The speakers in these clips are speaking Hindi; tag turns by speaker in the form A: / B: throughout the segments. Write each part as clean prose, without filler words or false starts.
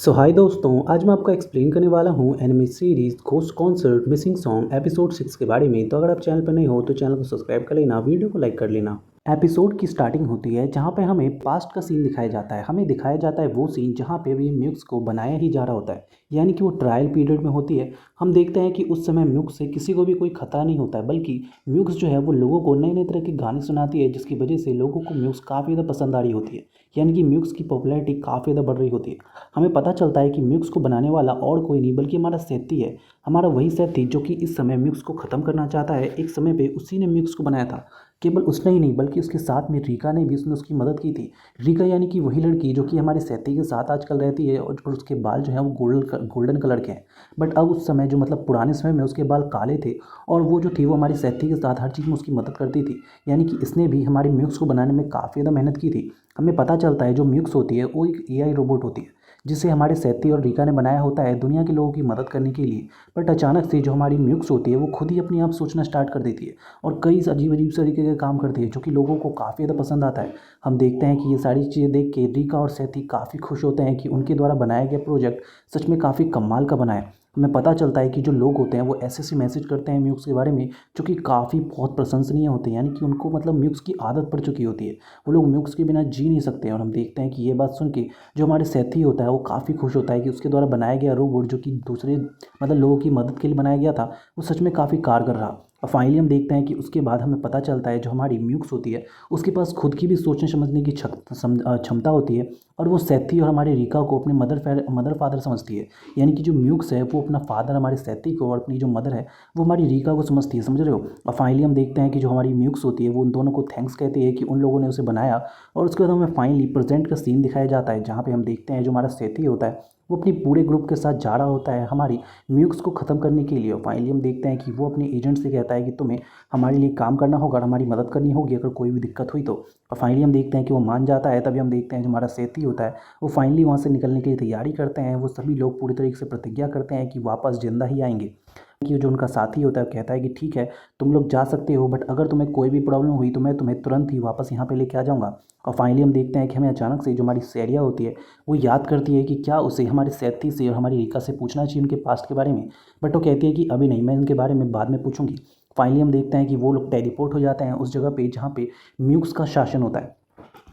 A: हाय दोस्तों, आज मैं आपको एक्सप्लेन करने वाला हूँ anime series ghost concert missing song episode 6 के बारे में। तो अगर आप चैनल पर नए हो तो चैनल को सब्सक्राइब कर लेना, वीडियो को लाइक कर लेना। एपिसोड की स्टार्टिंग होती है जहाँ पे हमें पास्ट का सीन दिखाया जाता है। हमें दिखाया जाता है वो सीन जहाँ पे अभी म्यूक्स को बनाया ही जा रहा होता है, यानी कि वो ट्रायल पीरियड में होती है। हम देखते हैं कि उस समय म्यूक्स से किसी को भी कोई खतरा नहीं होता है, बल्कि म्यूक्स जो है वो लोगों को नए नए तरह के गाने सुनाती है, जिसकी वजह से लोगों को म्यूक्स काफ़ी ज़्यादा पसंद आ रही होती है। यानी कि म्यूक्स की पॉपुलैरिटी काफ़ी ज़्यादा बढ़ रही होती है। हमें पता चलता है कि म्यूक्स को बनाने वाला और कोई नहीं बल्कि हमारा सेती है। हमारा वही सेती जो कि इस समय म्यूक्स को ख़त्म करना चाहता है। एक समय पे उसी ने म्यूक्स को बनाया था। केवल उसने ही नहीं बल्कि उसके साथ में रीका ने भी उसने उसकी मदद की थी। रीका यानी कि वही लड़की जो कि हमारे सेती के साथ आजकल रहती है, और उसके बाल जो हैं वो गोल्डन कलर के हैं। बट अब उस समय जो मतलब पुराने समय में उसके बाल काले थे, और वो जो थी वो हमारी सेती के साथ हर चीज़ में उसकी मदद करती थी। यानी कि इसने भी हमारी म्यूक्स को बनाने में काफ़ी ज़्यादा मेहनत की थी। हमें पता चलता है जो म्यूक्स होती है वो एक एआई रोबोट होती है, जिसे हमारे सेती और रीका ने बनाया होता है दुनिया के लोगों की मदद करने के लिए। बट अचानक से जो हमारी म्यूक्स होती है वो खुद ही अपने आप सोचना स्टार्ट कर देती है, और कई अजीब अजीब तरीके के काम करती है जो कि लोगों को काफ़ी ज़्यादा पसंद आता है। हम देखते हैं कि ये सारी चीज़ें देख के रीका और सेती काफ़ी खुश होते हैं कि उनके द्वारा बनाया गया प्रोजेक्ट सच में काफ़ी कमाल का बना है। हमें पता चलता है कि जो लोग होते हैं वो ऐसे ऐसे मैसेज करते हैं म्यूक्स के बारे में जो कि काफ़ी बहुत प्रशंसनीय होते हैं, यानी कि उनको मतलब म्यूक्स की आदत पड़ चुकी होती है। वो लोग म्यूक्स के बिना जी नहीं सकते हैं। और हम देखते हैं कि ये बात सुन के जो हमारे साथी होता है वो काफ़ी खुश होता है कि उसके द्वारा बनाया गया रोबोट जो कि दूसरे मतलब लोगों की मदद के लिए बनाया गया था, वो सच में काफ़ी कारगर रहा। और फाइनली हम देखते हैं कि उसके बाद हमें पता चलता है जो हमारी म्यूक्स होती है उसके पास खुद की भी सोचने समझने की क्षमता होती है। और वो सैथी और हमारे रीका को अपने मदर फादर समझती है। यानी कि जो म्यूक्स है वो अपना फादर हमारे सैथी को, और अपनी जो मदर है वो हमारी रीका को समझती है। समझ रहे हो? और फाइनली हम देखते हैं कि जो हमारी म्यूक्स होती है वो उन दोनों को थैंक्स कहती है कि उन लोगों ने उसे बनाया। और उसके बाद हमें फाइनली प्रेजेंट का सीन दिखाया जाता है जहाँ पे हम देखते हैं जो हमारा सेती होता है वो अपनी पूरे ग्रुप के साथ जा रहा होता है हमारी म्यूक्स को ख़त्म करने के लिए। और फाइनली हम देखते हैं कि वो अपने एजेंट से कहता है कि तुम्हें हमारे लिए काम करना होगा और हमारी मदद करनी होगी अगर कोई भी दिक्कत हुई तो। और फाइनली हम देखते हैं कि वो मान जाता है। तभी हम देखते हैं जो हमारा सेती होता है वो फाइनली वहाँ से निकलने की तैयारी करते हैं। वो सभी लोग पूरी तरीके से प्रतिज्ञा करते हैं कि वापस जिंदा ही आएंगे। कि जो उनका साथी होता है कहता है कि ठीक है, तुम लोग जा सकते हो, बट अगर तुम्हें कोई भी प्रॉब्लम हुई तो मैं तुम्हें तुरंत ही वापस यहाँ पे लेके आ जाऊँगा। और फाइनली हम देखते हैं कि हमें अचानक से जो हमारी सैरिया होती है वो याद करती है कि क्या उसे हमारे सैथी से और हमारी रीका से पूछना चाहिए उनके पास्ट के बारे में। बट वो कहती है कि अभी नहीं, मैं इनके बारे में बाद में पूछूंगी। फाइनली हम देखते हैं कि वो लोग टेलीपोर्ट हो जाते हैं उस जगह पे जहाँ पे म्यूक्स का शासन होता है।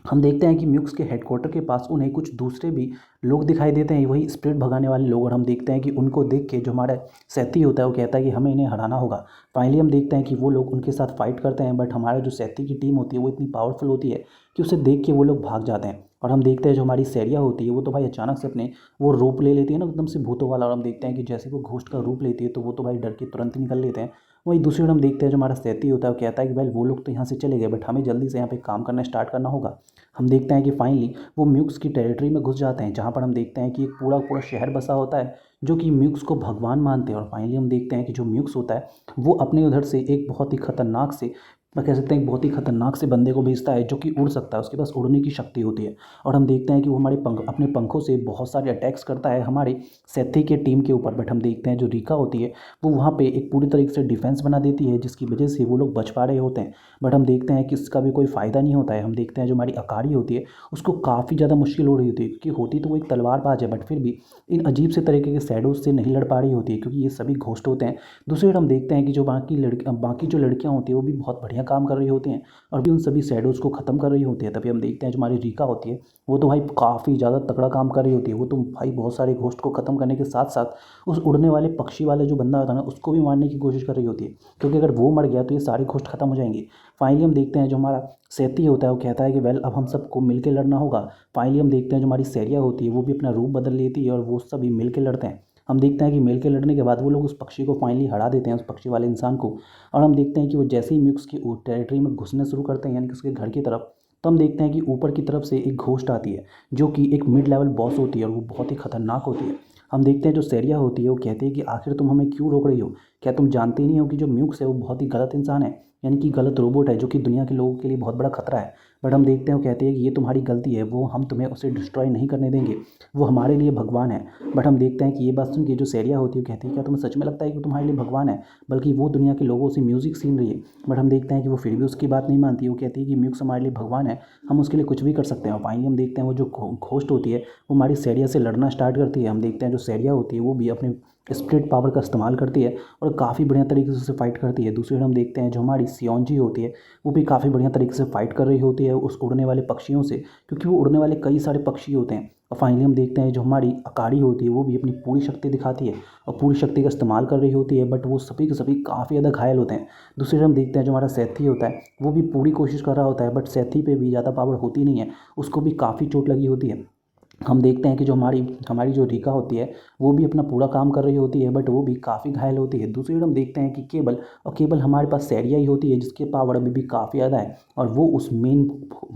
A: हम देखते हैं कि म्यूक्स के हेडक्वार्टर के पास उन्हें कुछ दूसरे भी लोग दिखाई देते हैं, वही स्पिरिट भगाने वाले लोग। और हम देखते हैं कि उनको देख के जो हमारा सैती होता है वो कहता है कि हमें इन्हें हराना होगा। फाइनली हम देखते हैं कि वो लोग उनके साथ फाइट करते हैं, बट हमारा जो सैती की टीम होती है वो इतनी पावरफुल होती है कि उसे देख के वो लोग भाग जाते हैं। और हम देखते हैं जो हमारी सैरिया होती है वो तो भाई अचानक से अपने वो रूप ले लेती है ना एकदम से भूतों वाला। और हम देखते हैं कि जैसे वो घोस्ट का रूप लेती है तो वो तो भाई डर के तुरंत ही निकल लेते हैं। वहीं दूसरी ओर हम देखते हैं जो हमारा सैती होता है वो कहता है कि भाई वो लोग तो यहाँ से चले गए, बट हमें जल्दी से यहाँ पे काम करना स्टार्ट करना होगा। हम देखते हैं कि फाइनली वो म्यूक्स की टेरिटरी में घुस जाते हैं जहाँ पर हम देखते हैं कि एक पूरा पूरा शहर बसा होता है जो कि म्यूक्स को भगवान मानते हैं। और फाइनली हम देखते हैं कि जो म्यूक्स होता है वो अपने उधर से एक बहुत ही खतरनाक से, मैं कह सकते हैं एक बहुत ही खतरनाक से बंदे को भेजता है जो कि उड़ सकता है, उसके पास उड़ने की शक्ति होती है। और हम देखते हैं कि वो हमारे अपने पंखों से बहुत सारे अटैक्स करता है हमारे सेथी के टीम के ऊपर। बट हम देखते हैं जो रीका होती है वो वहाँ पे एक पूरी तरीके से डिफेंस बना देती है जिसकी वजह से वो लोग बच पा रहे होते हैं। बट हम देखते हैं कि इसका भी कोई फ़ायदा नहीं होता है। हम देखते हैं जो हमारी अकारी होती है उसको काफ़ी ज़्यादा मुश्किल हो रही होती है, क्योंकि होती तो वो एक तलवारबाज है, बट फिर भी इन अजीब से तरीके के शैडोज से नहीं लड़ पा रही होती है क्योंकि ये सभी घोस्ट होते हैं। दूसरी ओर हम देखते हैं कि जो बाकी जो लड़कियां होती हैं वो भी बहुत बढ़िया काम कर रही होती हैं और भी उन सभी शैडोज़ को ख़त्म कर रही होती है। तभी हम देखते हैं जो हमारी रीका होती है वो तो भाई काफ़ी ज़्यादा तगड़ा काम कर रही होती है। वो तो भाई बहुत सारे घोस्ट को ख़त्म करने के साथ साथ उस उड़ने वाले पक्षी वाले जो बंदा होता है ना उसको भी मारने की कोशिश कर रही होती है, क्योंकि अगर वो मर गया तो ये सारे घोस्ट खत्म हो जाएंगे। फाइनली हम देखते हैं जो हमारा सेती होता है वो कहता है कि वेल अब हम सबको मिलकर लड़ना होगा। फाइनली हम देखते हैं जो हमारी सैरिया होती है वो भी अपना रूप बदल लेती है और वो सभी मिलकर लड़ते हैं। हम देखते हैं कि मिलकर लड़ने के बाद वो लोग उस पक्षी को फाइनली हरा देते हैं, उस पक्षी वाले इंसान को। और हम देखते हैं कि वो जैसे ही म्यूक्स की टेरिटरी में घुसना शुरू करते हैं यानी कि उसके घर की तरफ, तो हम देखते हैं कि ऊपर की तरफ से एक घोस्ट आती है जो कि एक मिड लेवल बॉस होती है और वो बहुत ही खतरनाक होती है। हम देखते हैं जो सैरिया होती है वो कहती है कि आखिर तुम हमें क्यों रोक रही हो? क्या तुम जानती नहीं हो कि जो म्यूक्स है वो बहुत ही गलत इंसान है, यानी कि गलत रोबोट है जो कि दुनिया के लोगों के लिए बहुत बड़ा खतरा है। बट हम देखते हैं वो कहती है कि ये तुम्हारी गलती है, वो हम तुम्हें उसे डिस्ट्रॉय नहीं करने देंगे, वो हमारे लिए भगवान है। बट हम देखते हैं कि ये बात सुन के जो सैरिया होती है वो कहती है क्या तुम्हें सच में लगता है कि वो तुम्हारे लिए भगवान है, बल्कि वो दुनिया के लोगों से म्यूज़िक सीन रही है। बट हम देखते हैं कि वो फिर भी उसकी बात नहीं मानती, वो कहती है कि म्यूज़िक हमारे लिए भगवान है, हम उसके लिए कुछ भी कर सकते हैं। और फाइनली हम देखते हैं वो जो घोस्ट होती है वो हमारी सैरिया से लड़ना स्टार्ट करती है। हम देखते हैं जो सैरिया होती है वो भी अपने स्पिरिट पावर का इस्तेमाल करती है और काफ़ी बढ़िया तरीके से उसे फाइट करती है। दूसरी ओर हम देखते हैं जो हमारी सियोंजी होती है वो भी काफ़ी बढ़िया तरीके से फाइट कर रही होती है उस उड़ने वाले पक्षियों से, क्योंकि वो उड़ने वाले कई सारे पक्षी होते हैं। और फाइनली हम देखते हैं जो हमारी अकाड़ी होती है वो भी अपनी पूरी शक्ति दिखाती है और पूरी शक्ति का इस्तेमाल कर रही होती है, बट वो सभी के सभी काफ़ी ज़्यादा घायल होते हैं। दूसरी ओर हम देखते हैं जो हमारा सैथी होता है वो भी पूरी कोशिश कर रहा होता है, बट सैथी पे भी ज़्यादा पावर होती नहीं है, उसको भी काफ़ी चोट लगी होती है। हम देखते हैं कि जो हमारी हमारी जो रीका होती है वो भी अपना पूरा काम कर रही होती है, बट वो भी काफ़ी घायल होती है। दूसरी ओर हम देखते हैं कि केवल हमारे पास सैरिया ही होती है जिसकी पावर अभी भी काफ़ी ज़्यादा है, और वो उस मेन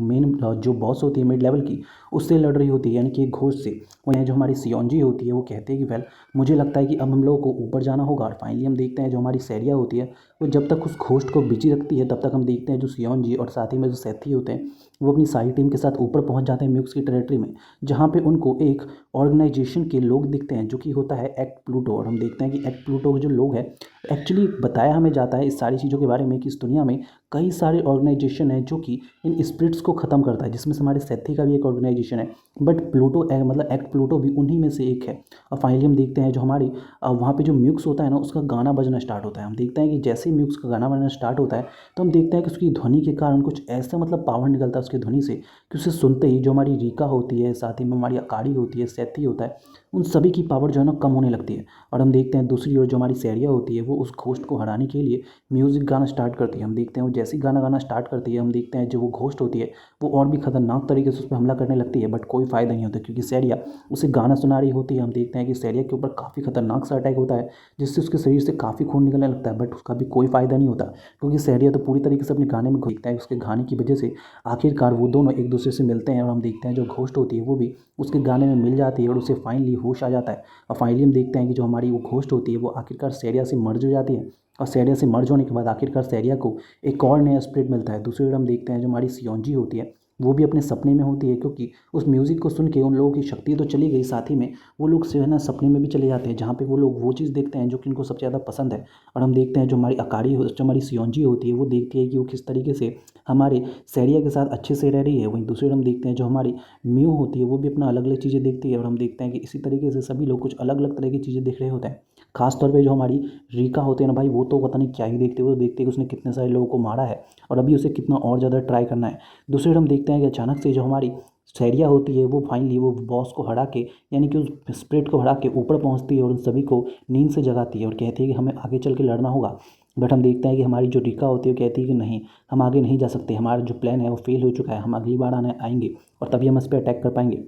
A: मेन जो बॉस होती है मिड लेवल की, उससे लड़ रही होती है, यानी कि एक घोस्ट से। और यहाँ जो हमारी सियोंजी होती है वो कहती है कि वेल मुझे लगता है कि अब हम लोगों को ऊपर जाना होगा। और फाइनली हम देखते हैं जो हमारी सैरिया होती है वो जब तक उस घोस्ट को बिजी रखती है तब तक हम देखते हैं जो सियोंजी और साथ ही में जो सैथी होते हैं वो अपनी सारी टीम के साथ ऊपर पहुंच जाते हैं म्यूक्स की टेरेटरी में, जहाँ पे उनको एक ऑर्गेनाइजेशन के लोग दिखते हैं जो कि होता है एक्ट प्लूटो। और हम देखते हैं कि एक्ट प्लूटो के जो लोग हैं, एक्चुअली बताया हमें जाता है इस सारी चीज़ों के बारे में कि इस दुनिया में कई सारे ऑर्गेनाइजेशन हैं जो कि इन स्पिरिट्स को ख़त्म करता है, जिसमें से हमारे सेथी का भी एक ऑर्गेनाइजेशन है, बट प्लूटो मतलब एक्ट प्लूटो भी उन्हीं में से एक है। और फाइनली हम देखते हैं जो हमारी वहाँ पे जो म्यूक्स होता है ना उसका गाना बजना स्टार्ट होता है। हम देखते हैं कि जैसे ही म्यूक्स का गाना बजना स्टार्ट होता है तो हम देखते हैं कि उसकी ध्वनि के कारण कुछ ऐसा मतलब पावर निकलता है उसकी ध्वनि से कि उसे सुनते ही जो हमारी रीका होती है, साथ ही में हमारी अकाड़ी होती है, सैथी होता है, उन सभी की पावर जो है ना कम होने लगती है। और हम देखते हैं दूसरी ओर जो हमारी सैरिया होती है वो उस घोस्ट को हराने के लिए म्यूज़िक गाना स्टार्ट करती है। हम देखते हैं वो जैसे ही गाना गाना स्टार्ट करती है हम देखते हैं जो वो घोस्ट होती है वो और भी खतरनाक तरीके से उस पर हमला करने लगती है, बट कोई फ़ायदा नहीं होता क्योंकि सैरिया उसे गाना सुना रही होती है। हम देखते हैं कि सैरिया के ऊपर काफ़ी खतरनाक सा अटैक होता है जिससे उसके शरीर से काफ़ी खून निकलने लगता है, बट उसका भी कोई फ़ायदा नहीं होता क्योंकि सैरिया तो पूरी तरीके से अपने गाने में घुसता है। उसके गाने की वजह से आखिरकार वो दोनों एक दूसरे से मिलते हैं और हम देखते हैं जो घोस्ट होती है वो भी उसके गाने में मिल जाती है और उसे फाइनली होश आ जाता है। और फाइनली हम देखते हैं कि जो हमारी वो घोस्ट होती है वो आखिरकार सैरिया से मर्ज हो जाती है, और सैरिया से मर्ज होने के बाद आखिरकार सैरिया को एक और नया स्पिरिट मिलता है। दूसरी ओर हम देखते हैं जो हमारी सियोंजी होती है वो भी अपने सपने में होती है, क्योंकि उस म्यूज़िक को सुन के उन लोगों की शक्ति तो चली गई, साथ ही में वो लोग जो है ना सपने में भी चले जाते हैं जहाँ पे वो लोग वो चीज़ देखते हैं जो कि उनको सबसे ज़्यादा पसंद है। और हम देखते हैं जो हमारी जो हमारी सियोंजी होती है वो देखती है कि वो किस तरीके से हमारे सैरिया के साथ अच्छे से रह रही है। वहीं दूसरी ओर हम देखते हैं जो हमारी म्यू होती है वो भी अपना अलग अलग चीज़ें देखती है, और हम देखते हैं कि इसी तरीके से सभी लोग कुछ अलग अलग तरह की चीज़ें देख रहे होते हैं। खास तौर पे जो हमारी रीका होते हैं ना भाई, वो तो पता नहीं क्या ही देखते हैं, वो देखते हैं कि उसने कितने सारे लोगों को मारा है और अभी उसे कितना और ज़्यादा ट्राई करना है। दूसरी ओर हम देखते हैं कि अचानक से जो हमारी सैरिया होती है वो फाइनली वो बॉस को हरा के, यानी कि उस स्प्रिट को हरा के ऊपर पहुंचती है और उन सभी को नींद से जगाती है और कहती है कि हमें आगे चल के लड़ना होगा। बट हम देखते हैं कि हमारी जो रीका होती है वो कहती है कि नहीं, हम आगे नहीं जा सकते, हमारा जो प्लान है वो फेल हो चुका है, हम अगली बार आएंगे और तभी हम इस पर अटैक कर पाएंगे।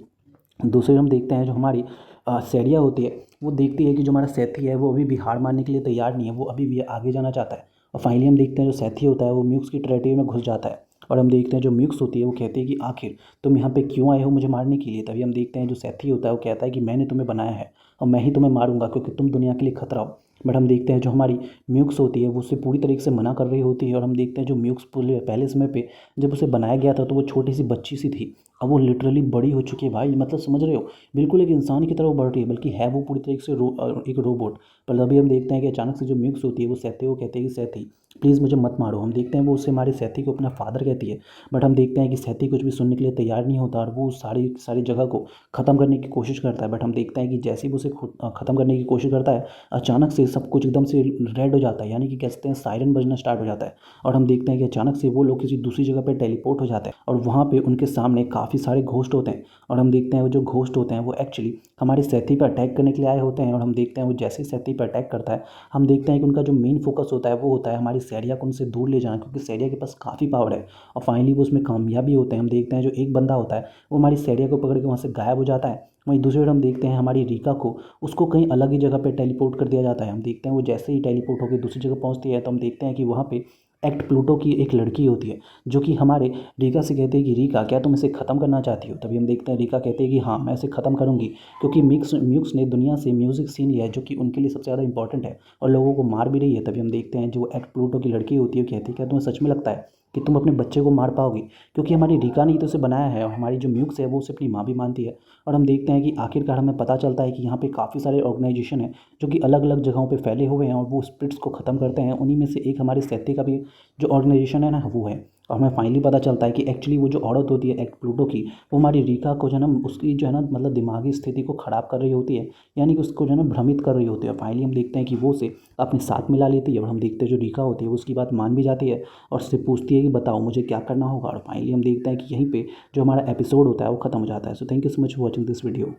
A: दूसरी हम देखते हैं जो हमारी सैरिया होती है वो देखती है कि जो हमारा सैथी है वो अभी भी हार मानने के लिए तैयार नहीं है, वो अभी भी आगे जाना चाहता है। और फाइनली हम देखते हैं जो सैथी होता है वो म्यूक्स की टेरिटरी में घुस जाता है, और हम देखते हैं जो म्यूक्स होती है वो कहती है कि आखिर तुम यहाँ पे क्यों आए हो मुझे मारने के लिए। तभी हम देखते हैं जो सैथी होता है वो कहता है कि मैंने तुम्हें बनाया है और मैं ही तुम्हें मारूंगा क्योंकि तुम दुनिया के लिए खतरा हो। बट हम देखते हैं जो हमारी म्यूक्स होती है वो उसे पूरी तरीके से मना कर रही होती है, और हम देखते हैं जो म्यूक्स पहले समय पे जब उसे बनाया गया था तो वो छोटी सी बच्ची सी थी, अब वो लिटरली बड़ी हो चुकी है भाई, मतलब समझ रहे हो, बिल्कुल एक इंसान की तरह वो बढ़ रही है, बल्कि है वो पूरी तरीके से एक रोबोट। पर अभी हम देखते हैं कि अचानक से जो म्यूक्स होती है वो सैथी को कहते हैं कि सैथी प्लीज़ मुझे मत मारो। हम देखते हैं वो उससे हमारे सैथी को अपना फादर कहती है, बट हम देखते हैं कि सैथी कुछ भी सुनने के लिए तैयार नहीं होता और वो उस सारी सारी जगह को ख़त्म करने की कोशिश करता है। बट हम देखते हैं कि जैसे ही वो उसे ख़त्म करने की कोशिश करता है अचानक से सब कुछ एकदम से रेड हो जाता है, यानी कि कहते हैं सायरन बजना स्टार्ट हो जाता है, और हम देखते हैं कि अचानक से वो लोग किसी दूसरी जगह पर टेलीपोर्ट हो जाते हैं और वहाँ पे उनके सामने काफ़ी सारे घोस्ट होते हैं। और हम देखते हैं वो जो घोस्ट होते हैं वो एक्चुअली हमारी सैथी पर अटैक करने के लिए आए होते हैं, और हम देखते हैं वो जैसे ही सैथी पर अटैक करता है हम देखते हैं कि उनका जो मेन फोकस होता है वो होता है हमारी सैरिया को उनसे दूर ले जाना, क्योंकि सैरिया के पास काफ़ी पावर है। और फाइनली वो उसमें कामयाब भी होते हैं। हम देखते हैं जो एक बंदा होता है वो हमारी सैरिया को पकड़ के वहाँ से गायब हो जाता है। वहीं दूसरी ओर हम देखते हैं हमारी रीका को उसको कहीं अलग ही जगह पे टेलीपोर्ट कर दिया जाता है। हम देखते हैं वो जैसे ही टेलीपोर्ट होकर दूसरी जगह पहुंचती है तो हम देखते हैं कि वहाँ पे एक्ट प्लूटो की एक लड़की होती है जो कि हमारे रीका से कहती है कि रीका क्या तुम इसे ख़त्म करना चाहती हो। तभी हम देखते हैं रीका कहती है कि हाँ मैं इसे ख़त्म करूँगी, क्योंकि म्यूक्स ने दुनिया से म्यूज़िक सीन लिया है जो कि उनके लिए सबसे ज़्यादा इंपॉर्टेंट है और लोगों को मार भी रही है। तभी हम देखते हैं जो एक्ट प्लूटो की लड़की होती है वो कहती है क्या तुम्हें सच में लगता है कि तुम अपने बच्चे को मार पाओगी, क्योंकि हमारी रीका ने ही तो उसे बनाया है और हमारी जो म्यूक्स है वो उसे अपनी माँ भी मानती है। और हम देखते हैं कि आखिरकार हमें पता चलता है कि यहाँ पे काफ़ी सारे ऑर्गेनाइजेशन हैं जो कि अलग अलग जगहों पे फैले हुए हैं और वो स्पिरिट्स को ख़त्म करते हैं। उन्हीं में से एक हमारे सैती का भी जो ऑर्गेनाइजेशन है ना वो है। और हमें फाइनली पता चलता है कि एक्चुअली वो जो औरत होती है एक्ट प्लूटो की, वो हमारी रीका को जो है ना उसकी जो है ना मतलब दिमागी स्थिति को ख़राब कर रही होती है, यानी कि उसको जो है ना भ्रमित कर रही होती है। फाइनली हम देखते हैं कि वो उसे अपने साथ मिला लेती है और हम देखते हैं जो रीका होती है वो उसकी बात मान भी जाती है और उससे पूछती है कि बताओ मुझे क्या करना होगा। और फाइनली हम देखते हैं कि यहीं पे जो हमारा एपिसोड होता है वो ख़त्म हो जाता है। So thank you so much for watching this video.